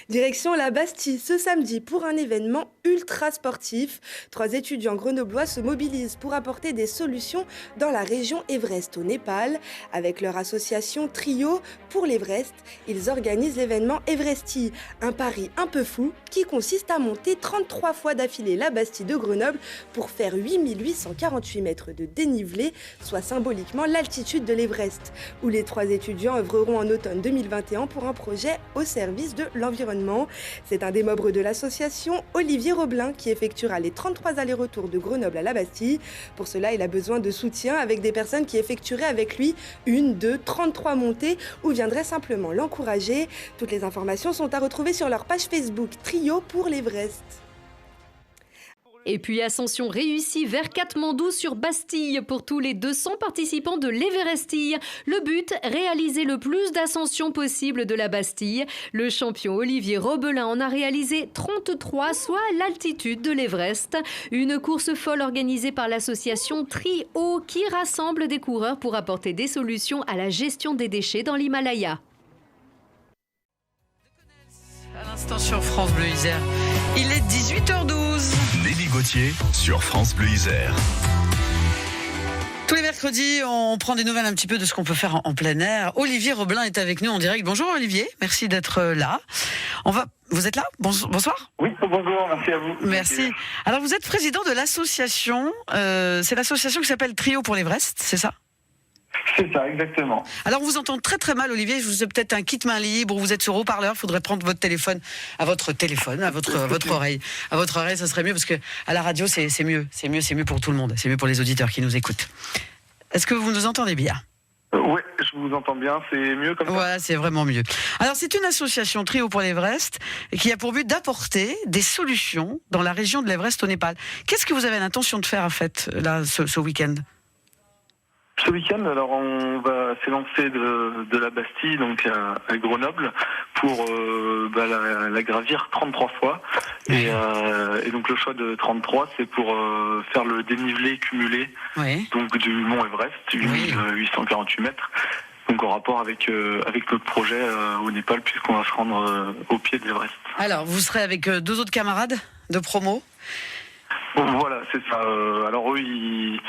Direction la Bastille ce samedi pour un événement ultra sportif. 3 étudiants grenoblois se mobilisent pour apporter des solutions dans la région Everest au Népal. Avec leur association Trio pour l'Everest, ils organisent l'événement Everestie, un pari un peu fou qui consiste à monter 33 fois d'affilée la Bastille de Grenoble pour faire 8848 mètres de dénivelé, soit symboliquement l'altitude de l'Everest, où les 3 étudiants œuvreront en automne 2021 pour un projet au service de l'environnement. C'est un des membres de l'association, Olivier Roblin, qui effectuera les 33 allers-retours de Grenoble à la Bastille. Pour cela, il a besoin de soutien avec des personnes qui effectueraient avec lui 1, 2, 33 montées ou viendraient simplement l'encourager. Toutes les informations sont à retrouver sur leur page Facebook Trio pour l'Everest. Et puis ascension réussie vers Katmandou sur Bastille pour tous les 200 participants de l'Everestille. Le but, réaliser le plus d'ascensions possible de la Bastille. Le champion Olivier Robelin en a réalisé 33, soit l'altitude de l'Everest. Une course folle organisée par l'association Trio qui rassemble des coureurs pour apporter des solutions à la gestion des déchets dans l'Himalaya. À l'instant sur France Bleu Isère, il est 18h12. Nelly Gauthier sur France Bleu Isère. Tous les mercredis, on prend des nouvelles un petit peu de ce qu'on peut faire en plein air. Olivier Robelin est avec nous en direct. Bonjour Olivier, merci d'être là. Vous êtes là ? Bonsoir. Oui, bonjour, merci à vous. Merci. Alors vous êtes président de l'association, c'est l'association qui s'appelle Trio pour l'Everest, c'est ça ? C'est ça, exactement. Alors, on vous entend très très mal, Olivier. Je vous ai peut-être un kit main libre. Vous êtes sur haut-parleur. Il faudrait prendre votre téléphone à votre oreille. À votre oreille, ça serait mieux parce que à la radio, c'est mieux. C'est mieux pour tout le monde. C'est mieux pour les auditeurs qui nous écoutent. Est-ce que vous nous entendez bien ? Oui, je vous entends bien. C'est mieux comme ça. Voilà, c'est vraiment mieux. Alors, c'est une association Trio pour l'Everest qui a pour but d'apporter des solutions dans la région de l'Everest au Népal. Qu'est-ce que vous avez l'intention de faire, en fait, là, ce week-end ? Ce week-end, alors on va s'élancer de la Bastille, donc à Grenoble, pour la gravir 33 fois. Et donc le choix de 33, c'est pour faire le dénivelé cumulé donc du mont Everest, 8848 mètres. Donc en rapport avec notre projet au Népal, puisqu'on va se rendre au pied de l'Everest. Alors, vous serez avec 2 autres camarades de promo ? Voilà, c'est ça. Alors eux, ils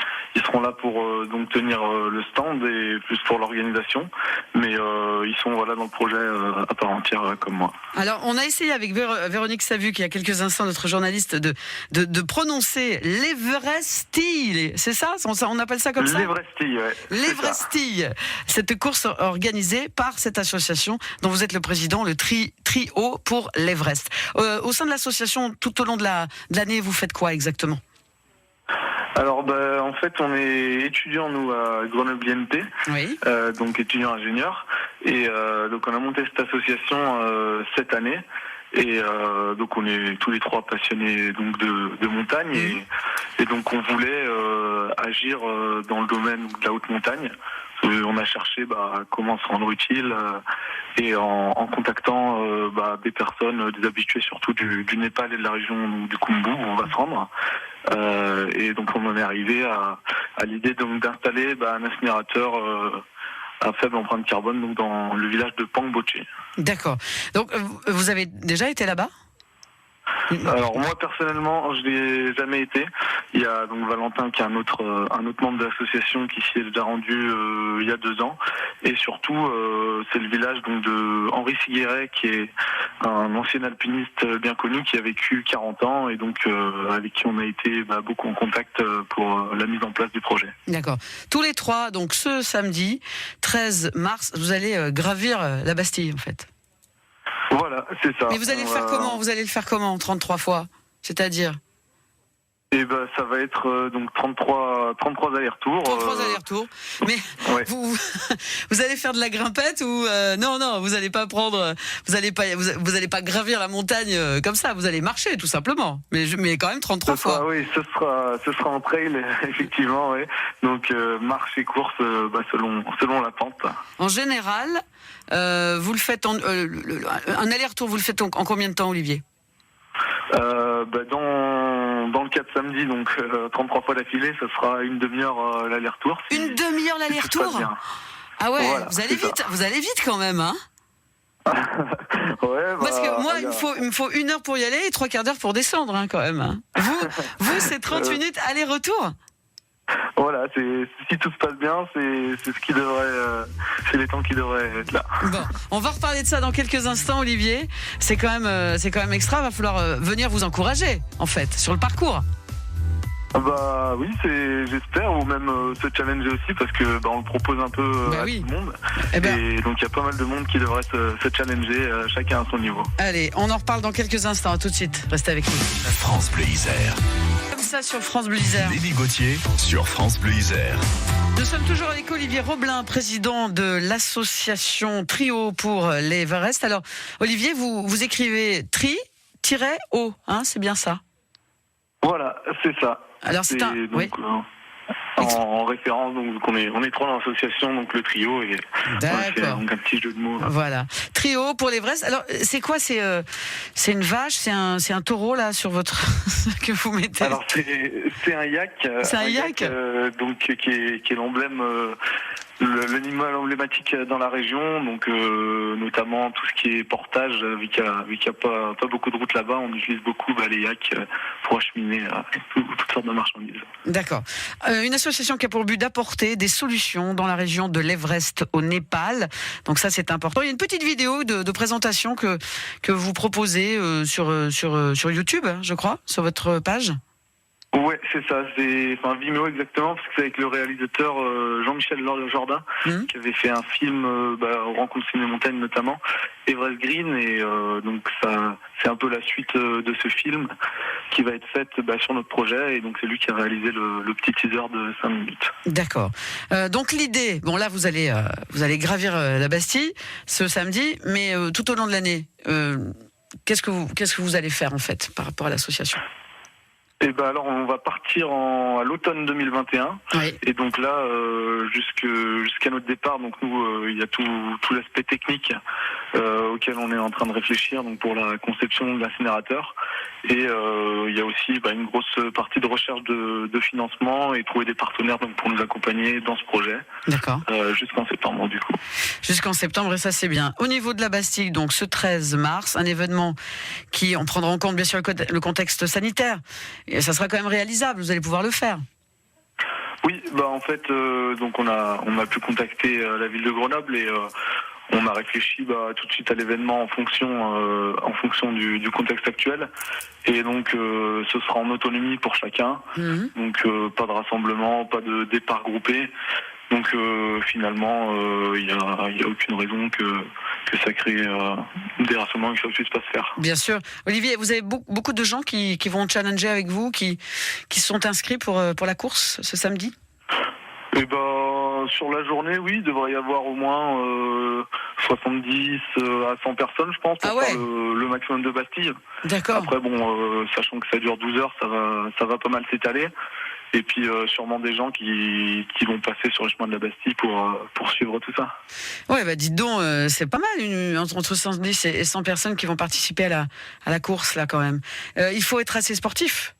seront là pour donc tenir le stand et plus pour l'organisation, mais ils sont dans le projet à part entière comme moi. Alors, on a essayé avec Véronique Savu, qui il y a quelques instants, notre journaliste, de prononcer l'Everestille. C'est ça ? On appelle ça comme ça ? L'Everestille, ouais. L'Everestille. Cette course organisée par cette association dont vous êtes le président, le Trio pour l'Everest. Au sein de l'association, tout au long de l'année, vous faites quoi exactement ? Alors en fait on est étudiants nous à Grenoble IMT, donc étudiants ingénieurs, et donc on a monté cette association cette année, et donc on est tous les 3 passionnés donc de montagne, et donc on voulait agir dans le domaine de la haute montagne. On a cherché comment se rendre utile et en contactant des personnes, des habitués surtout du Népal et de la région donc, du Khumbu où on va se rendre. Et donc on en est arrivé à l'idée donc d'installer un incinérateur à faible empreinte carbone donc dans le village de Pangboche. D'accord. Donc vous avez déjà été là-bas ? Alors moi personnellement je n'ai jamais été. Il y a donc Valentin qui est un autre membre de l'association qui s'y est déjà rendu il y a 2 ans, et surtout c'est le village donc de Henri Sigueret qui est un ancien alpiniste bien connu qui a vécu 40 ans et donc avec qui on a été beaucoup en contact pour la mise en place du projet. D'accord. Tous les 3, donc ce samedi 13 mars, vous allez gravir la Bastille en fait. Voilà, c'est ça. Mais vous allez le faire comment ? Vous allez le faire comment 33 fois ? C'est-à-dire ? Et ça va être donc 33 allers-retours. 33 allers-retours. Mais vous allez faire de la grimpette ou non, vous allez pas prendre, vous allez pas gravir la montagne comme ça. Vous allez marcher tout simplement. Mais quand même 33 fois. Oui, ce sera en trail effectivement. Oui. Donc marche et course selon la pente. En général, vous le faites un aller-retour. Vous le faites en combien de temps, Olivier ? Dans le cas de samedi, donc 33 fois d'affilée, ça sera une demi-heure l'aller-retour. Une demi-heure l'aller-retour ? Ah ouais, voilà, vous allez vite quand même, hein ? Parce que moi, il me faut 1 heure pour y aller et 3/4 d'heure pour descendre, hein, quand même. Hein. Vous, c'est 30 minutes aller-retour. Voilà, si tout se passe bien, c'est ce qui devrait, c'est les temps qui devraient être là. Bon, on va reparler de ça dans quelques instants, Olivier. C'est quand même extra. Va falloir venir vous encourager, en fait, sur le parcours. Bah oui, j'espère, ou même se challenger aussi, parce que on le propose un peu à tout le monde. Et donc il y a pas mal de monde qui devrait se challenger, chacun à son niveau. Allez, on en reparle dans quelques instants. À tout de suite. Restez avec nous. France Bleu Isère. Comme ça sur France Bleu Isère. Nelly Gauthier sur France Bleu Isère. Nous sommes toujours avec Olivier Roblin, président de l'association Trio pour l'Everest. Alors, Olivier, vous écrivez tri-o, hein, c'est bien ça? Voilà, c'est ça. Alors c'est un... donc, oui. En référence, donc on est 3 dans l'association, donc le trio, et c'est un petit jeu de mots. Voilà, trio pour l'Everest. Alors c'est quoi? C'est une vache, c'est un taureau là sur votre que vous mettez? Alors c'est un yak. C'est un yak, donc qui est l'emblème. L'animal emblématique dans la région, donc notamment tout ce qui est portage, vu qu'il y a pas beaucoup de routes là-bas, on utilise beaucoup les yaks pour acheminer toutes sortes de marchandises. D'accord. Une association qui a pour but d'apporter des solutions dans la région de l'Everest au Népal. Donc ça, c'est important. Il y a une petite vidéo de présentation que vous proposez sur YouTube, je crois, sur votre page. Ouais, c'est ça, c'est Vimeo exactement, parce que c'est avec le réalisateur Jean-Michel Jourdain qui avait fait un film Rencontre sur les montagnes notamment, Everest Green, et donc ça c'est un peu la suite de ce film qui va être faite sur notre projet, et donc c'est lui qui a réalisé le petit teaser de 5 minutes. D'accord. Donc l'idée, bon là vous allez gravir la Bastille ce samedi, mais tout au long de l'année, qu'est-ce que vous allez faire en fait par rapport à l'association? Et alors on va partir à l'automne 2021. Oui. Et donc là jusqu'à notre départ, donc nous il y a tout l'aspect technique auquel on est en train de réfléchir, donc pour la conception de l'incinérateur, et il y a aussi une grosse partie de recherche de financement et trouver des partenaires donc pour nous accompagner dans ce projet. D'accord. Jusqu'en septembre du coup. Jusqu'en septembre, et ça c'est bien. Au niveau de la Bastille, donc ce 13 mars, un événement qui on prendra en compte bien sûr le contexte sanitaire. Et ça sera quand même réalisable, vous allez pouvoir le faire. Oui, en fait, donc on a pu contacter la ville de Grenoble, et on a réfléchi tout de suite à l'événement en fonction du contexte actuel, et donc ce sera en autonomie pour chacun. Donc pas de rassemblement, pas de départ groupé. Donc finalement, il y a aucune raison que ça crée des rassemblements et que ça puisse pas se faire. Bien sûr. Olivier, vous avez beaucoup de gens qui vont challenger avec vous, qui se sont inscrits pour la course ce samedi? Sur la journée, oui, il devrait y avoir au moins 70 à 100 personnes, je pense, pour faire le maximum de Bastille. D'accord. Après, sachant que ça dure 12 heures, ça va pas mal s'étaler. Et puis sûrement des gens qui vont passer sur le chemin de la Bastille pour suivre tout ça. Ouais, dites donc, c'est pas mal, entre 70 et 100 personnes qui vont participer à la course là quand même. Il faut être assez sportif.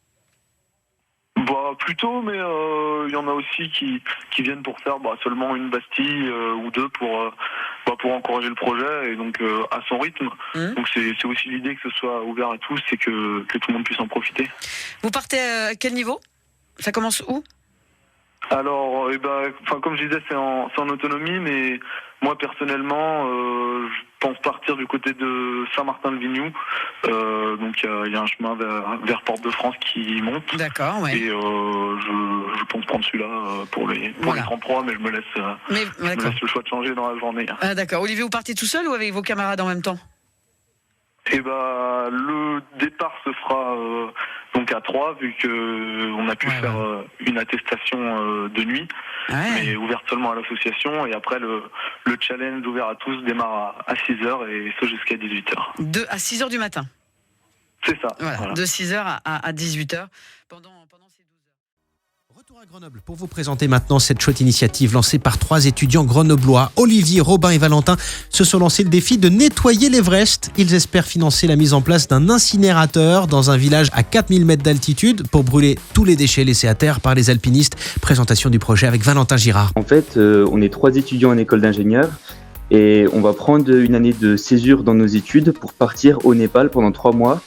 Plutôt, mais il y en a aussi qui viennent pour faire seulement une Bastille ou deux pour encourager le projet, et donc à son rythme. Donc c'est aussi l'idée que ce soit ouvert à tous et que tout le monde puisse en profiter. Vous partez à quel niveau? Ça commence où? Alors, comme je disais, c'est en autonomie, mais moi personnellement, je pense partir du côté de Saint-Martin-le-Vignoux. Donc il y a un chemin vers Porte de France qui monte. D'accord, ouais. Et je pense prendre celui-là pour les 33, mais je me laisse le choix de changer dans la journée. Ah d'accord. Olivier, vous partez tout seul ou avec vos camarades en même temps? Le départ se fera donc à 3, vu que on a pu faire une attestation de nuit, mais ouverte seulement à l'association, et après le challenge ouvert à tous démarre à 6h et ce jusqu'à 18h. À 6h du matin. C'est ça. Voilà. De 6h à 18h pendant ces 12 heures. Retour à Grenoble pour vous présenter maintenant cette chouette initiative lancée par 3 étudiants grenoblois. Olivier, Robin et Valentin se sont lancés le défi de nettoyer l'Everest. Ils espèrent financer la mise en place d'un incinérateur dans un village à 4000 mètres d'altitude pour brûler tous les déchets laissés à terre par les alpinistes. Présentation du projet avec Valentin Girard. En fait, on est 3 étudiants en école d'ingénieur Et on va prendre une année de césure dans nos études pour partir au Népal pendant 3 mois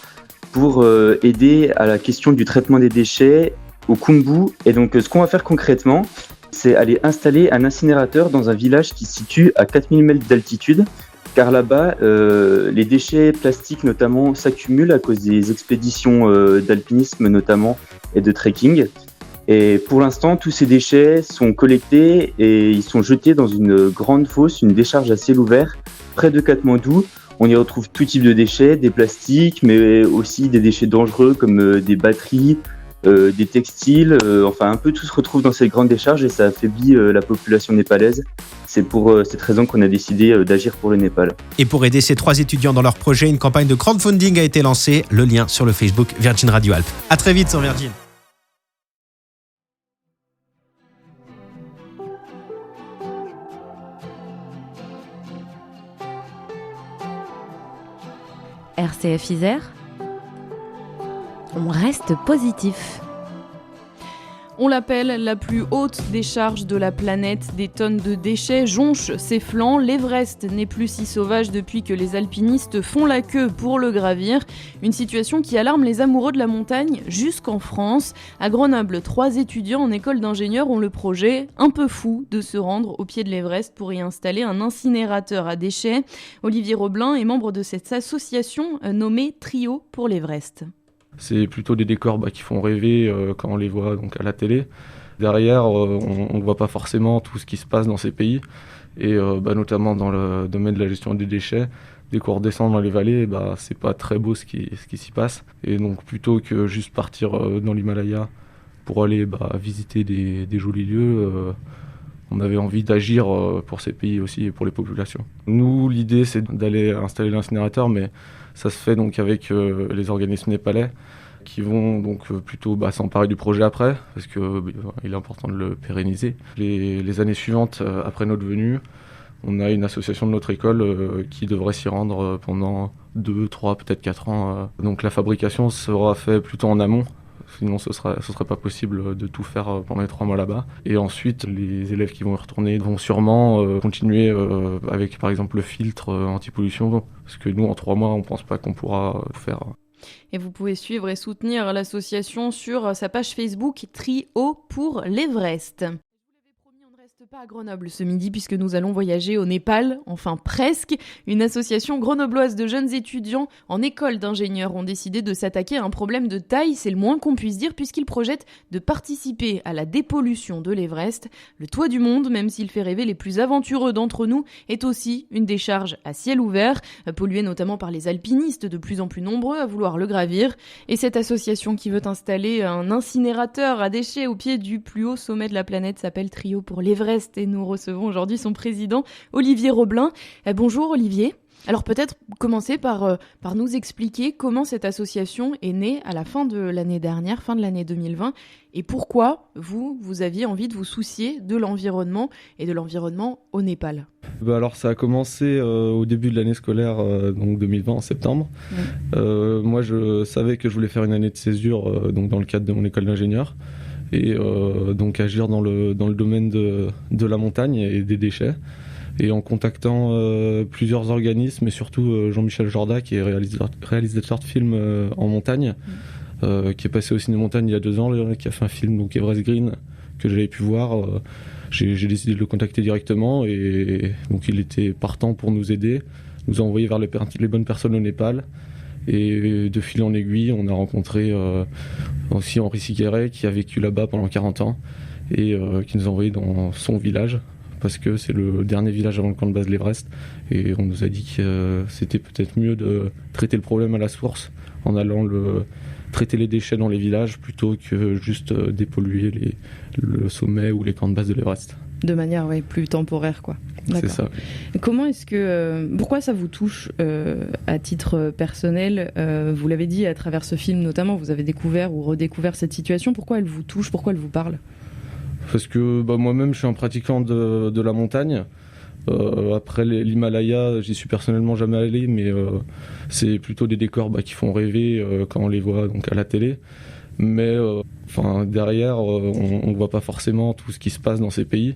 pour aider à la question du traitement des déchets au Khumbu. Et donc ce qu'on va faire concrètement, c'est aller installer un incinérateur dans un village qui se situe à 4000 mètres d'altitude, car là-bas, les déchets plastiques notamment s'accumulent à cause des expéditions d'alpinisme notamment et de trekking. Et pour l'instant, tous ces déchets sont collectés et ils sont jetés dans une grande fosse, une décharge à ciel ouvert, près de Katmandou. On y retrouve tout type de déchets, des plastiques, mais aussi des déchets dangereux comme des batteries, des textiles, enfin un peu tout se retrouve dans cette grande décharge et ça affaiblit la population népalaise. C'est pour cette raison qu'on a décidé d'agir pour le Népal. Et pour aider ces 3 étudiants dans leur projet, une campagne de crowdfunding a été lancée. Le lien sur le Facebook Virgin Radio Alpes. À très vite sur Virgin. RCF Isère, on reste positif. On l'appelle la plus haute décharge de la planète. Des tonnes de déchets jonchent ses flancs. L'Everest n'est plus si sauvage depuis que les alpinistes font la queue pour le gravir. Une situation qui alarme les amoureux de la montagne jusqu'en France. À Grenoble, 3 étudiants en école d'ingénieur ont le projet, un peu fou, de se rendre au pied de l'Everest pour y installer un incinérateur à déchets. Olivier Roblin est membre de cette association nommée Trio pour l'Everest. C'est plutôt des décors qui font rêver quand on les voit donc, à la télé. Derrière, on ne voit pas forcément tout ce qui se passe dans ces pays. Et notamment dans le domaine de la gestion des déchets, dès qu'on redescend dans les vallées, c'est pas très beau ce qui s'y passe. Et donc plutôt que juste partir dans l'Himalaya pour aller visiter des jolis lieux, on avait envie d'agir pour ces pays aussi et pour les populations. Nous, l'idée, c'est d'aller installer l'incinérateur, mais ça se fait donc avec les organismes népalais qui vont donc plutôt s'emparer du projet après, parce qu'il est important de le pérenniser. Les années suivantes, après notre venue, on a une association de notre école qui devrait s'y rendre pendant 2, 3, peut-être 4 ans. Donc la fabrication sera faite plutôt en amont. Sinon, ce serait pas possible de tout faire pendant les 3 mois là-bas. Et ensuite, les élèves qui vont y retourner vont sûrement continuer avec, par exemple, le filtre anti-pollution. Parce que nous, en 3 mois, on ne pense pas qu'on pourra faire. Et vous pouvez suivre et soutenir l'association sur sa page Facebook Trio pour l'Everest. Pas à Grenoble ce midi puisque nous allons voyager au Népal, enfin presque. Une association grenobloise de jeunes étudiants en école d'ingénieurs ont décidé de s'attaquer à un problème de taille, c'est le moins qu'on puisse dire, puisqu'ils projettent de participer à la dépollution de l'Everest. Le toit du monde, même s'il fait rêver les plus aventureux d'entre nous, est aussi une décharge à ciel ouvert, polluée notamment par les alpinistes de plus en plus nombreux à vouloir le gravir. Et cette association qui veut installer un incinérateur à déchets au pied du plus haut sommet de la planète s'appelle Trio pour l'Everest. Et nous recevons aujourd'hui son président, Olivier Roblin. Bonjour Olivier. Alors peut-être commencer par nous expliquer comment cette association est née à la fin de l'année dernière, fin de l'année 2020, et pourquoi vous aviez envie de vous soucier de l'environnement et de l'environnement au Népal. Alors ça a commencé au début de l'année scolaire, donc 2020 en septembre. Oui. Moi je savais que je voulais faire une année de césure donc dans le cadre de mon école d'ingénieur. Et donc agir dans le domaine de la montagne et des déchets. Et en contactant plusieurs organismes, et surtout Jean-Michel Jorda, qui est réalisateur de films en montagne, qui est passé au Ciné Montagne il y a 2 ans, qui a fait un film, donc Everest Green, que j'avais pu voir. J'ai décidé de le contacter directement, et donc il était partant pour nous aider, nous a envoyé vers les bonnes personnes au Népal. Et de fil en aiguille, on a rencontré aussi Henri Sigueret, qui a vécu là-bas pendant 40 ans et qui nous a envoyés dans son village, parce que c'est le dernier village avant le camp de base de l'Everest. Et on nous a dit que c'était peut-être mieux de traiter le problème à la source en allant traiter les déchets dans les villages plutôt que juste dépolluer le sommet ou les camps de base de l'Everest. De manière plus temporaire, quoi. D'accord. C'est ça. Comment est-ce que pourquoi ça vous touche à titre personnel vous l'avez dit à travers ce film notamment, vous avez découvert ou redécouvert cette situation. Pourquoi elle vous touche? Pourquoi elle vous parle? Parce que moi-même je suis un pratiquant de la montagne. Après l'Himalaya, j'y suis personnellement jamais allé, mais c'est plutôt des décors qui font rêver quand on les voit donc à la télé. Mais derrière, on ne voit pas forcément tout ce qui se passe dans ces pays.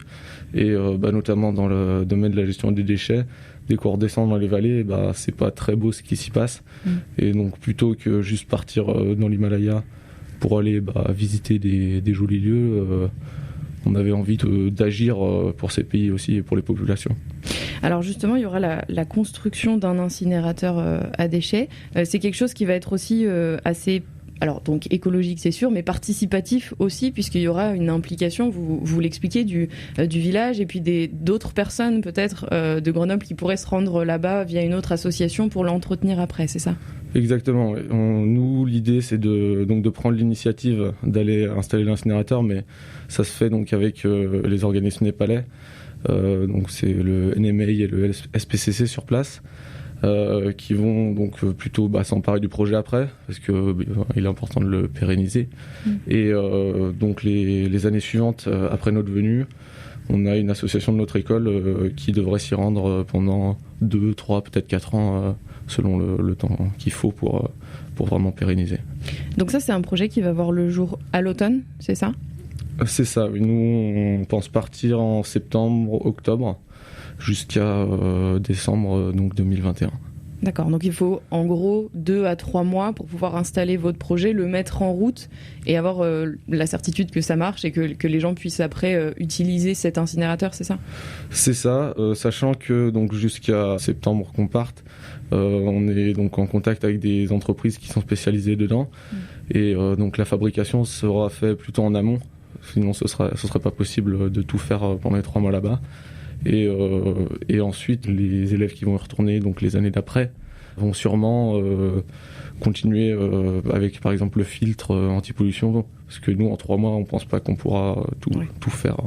Et notamment dans le domaine de la gestion des déchets, dès qu'on redescend dans les vallées, c'est pas très beau ce qui s'y passe. Et donc plutôt que juste partir dans l'Himalaya pour aller visiter des jolis lieux, on avait envie d'agir pour ces pays aussi et pour les populations. Alors justement, il y aura la construction d'un incinérateur à déchets. C'est quelque chose qui va être aussi assez... Alors donc écologique c'est sûr, mais participatif aussi, puisqu'il y aura une implication, vous l'expliquez, du village et puis d'autres personnes peut-être de Grenoble qui pourraient se rendre là-bas via une autre association pour l'entretenir après, c'est ça ? Exactement. Nous, l'idée c'est de prendre l'initiative d'aller installer l'incinérateur, mais ça se fait donc avec les organismes népalais. Donc c'est le NMA et le SPCC sur place. Qui vont donc plutôt s'emparer du projet après, parce qu'il est important de le pérenniser. Et donc les années suivantes, après notre venue, on a une association de notre école qui devrait s'y rendre pendant 2, 3, peut-être 4 ans, selon le temps qu'il faut pour vraiment pérenniser. Donc ça, c'est un projet qui va voir le jour à l'automne, c'est ça ? C'est ça, oui. Nous, on pense partir en septembre, octobre, jusqu'à décembre 2021. D'accord, donc il faut en gros 2 à 3 mois pour pouvoir installer votre projet, le mettre en route et avoir la certitude que ça marche et que les gens puissent après utiliser cet incinérateur, c'est ça ? C'est ça, sachant que donc, jusqu'à septembre qu'on parte, on est donc en contact avec des entreprises qui sont spécialisées dedans et donc la fabrication sera faite plutôt en amont, sinon ce serait pas possible de tout faire pendant les 3 mois là-bas. Et ensuite, les élèves qui vont y retourner, donc les années d'après, vont sûrement continuer avec, par exemple, le filtre anti-pollution. Parce que nous, en 3 mois, on ne pense pas qu'on pourra tout faire.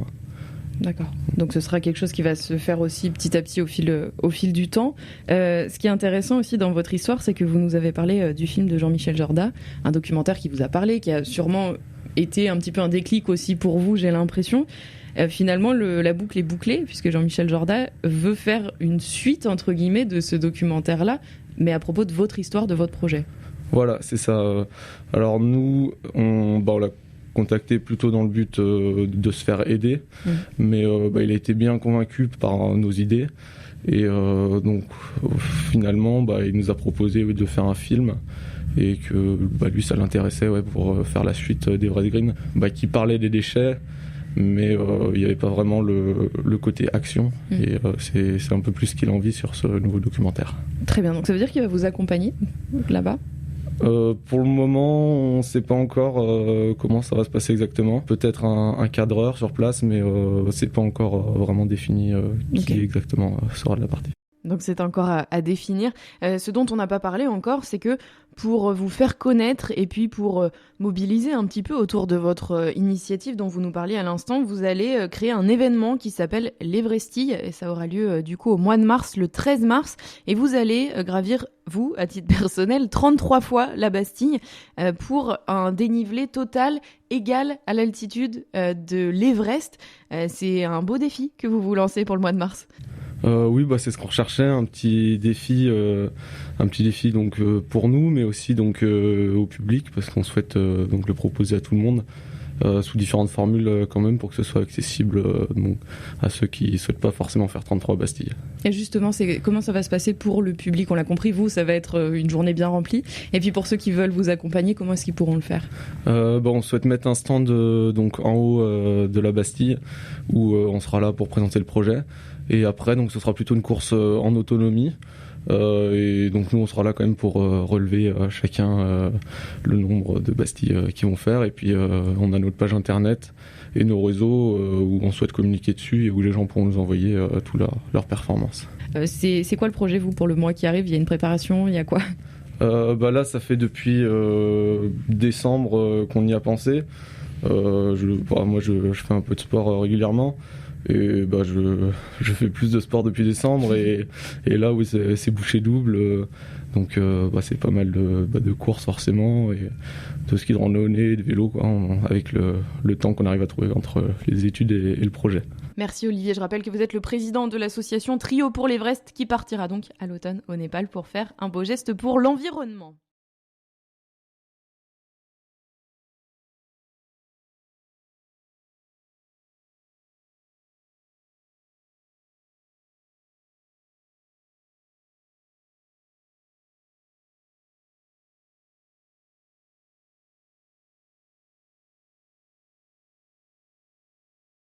D'accord. Donc ce sera quelque chose qui va se faire aussi petit à petit au fil du temps. Ce qui est intéressant aussi dans votre histoire, c'est que vous nous avez parlé du film de Jean-Michel Jorda, un documentaire qui vous a parlé, qui a sûrement été un petit peu un déclic aussi pour vous, j'ai l'impression. Finalement, la boucle est bouclée, puisque Jean-Michel Jorda veut faire une suite, entre guillemets, de ce documentaire-là, mais à propos de votre histoire, de votre projet. Voilà, c'est ça. Alors nous, on l'a contacté plutôt dans le but de se faire aider, mais il a été bien convaincu par nos idées, et donc finalement, il nous a proposé de faire un film, et que lui, ça l'intéressait pour faire la suite d'Everest Green, qui parlait des déchets, mais il n'y avait pas vraiment le côté action, et c'est un peu plus ce qu'il a envie sur ce nouveau documentaire. Très bien, donc ça veut dire qu'il va vous accompagner là-bas ? Pour le moment, on ne sait pas encore comment ça va se passer exactement. Peut-être un cadreur sur place, mais c'est pas encore vraiment défini qui exactement sera de la partie. Donc c'est encore à définir. Ce dont on n'a pas parlé encore, c'est que pour vous faire connaître et puis pour mobiliser un petit peu autour de votre initiative dont vous nous parliez à l'instant, vous allez créer un événement qui s'appelle l'Everestille, et ça aura lieu du coup au mois de mars, le 13 mars, et vous allez gravir, vous, à titre personnel, 33 fois la Bastille pour un dénivelé total égal à l'altitude de l'Everest. C'est un beau défi que vous vous lancez pour le mois de mars. Oui, c'est ce qu'on recherchait, un petit défi donc pour nous, mais aussi donc au public, parce qu'on souhaite donc le proposer à tout le monde sous différentes formules quand même, pour que ce soit accessible donc à ceux qui souhaitent pas forcément faire 33 Bastilles. Et justement, comment ça va se passer pour le public ? On l'a compris, vous, ça va être une journée bien remplie. Et puis pour ceux qui veulent vous accompagner, comment est-ce qu'ils pourront le faire ? On souhaite mettre un stand donc en haut de la Bastille, où on sera là pour présenter le projet. Et après, donc, ce sera plutôt une course en autonomie. Et donc, nous, on sera là quand même pour relever chacun le nombre de Bastilles qu'ils vont faire. Et puis, on a notre page internet et nos réseaux où on souhaite communiquer dessus et où les gens pourront nous envoyer toutes leurs performances. C'est quoi le projet, vous, pour le mois qui arrive ? Il y a une préparation, il y a quoi ? Là, ça fait depuis décembre qu'on y a pensé. Moi, je fais un peu de sport régulièrement. Et je fais plus de sport depuis décembre, et là oui, c'est bouché double, donc c'est pas mal de courses forcément, et de ski de randonnée, de vélo, avec le temps qu'on arrive à trouver entre les études et le projet. Merci Olivier, je rappelle que vous êtes le président de l'association Trio pour l'Everest, qui partira donc à l'automne au Népal pour faire un beau geste pour l'environnement.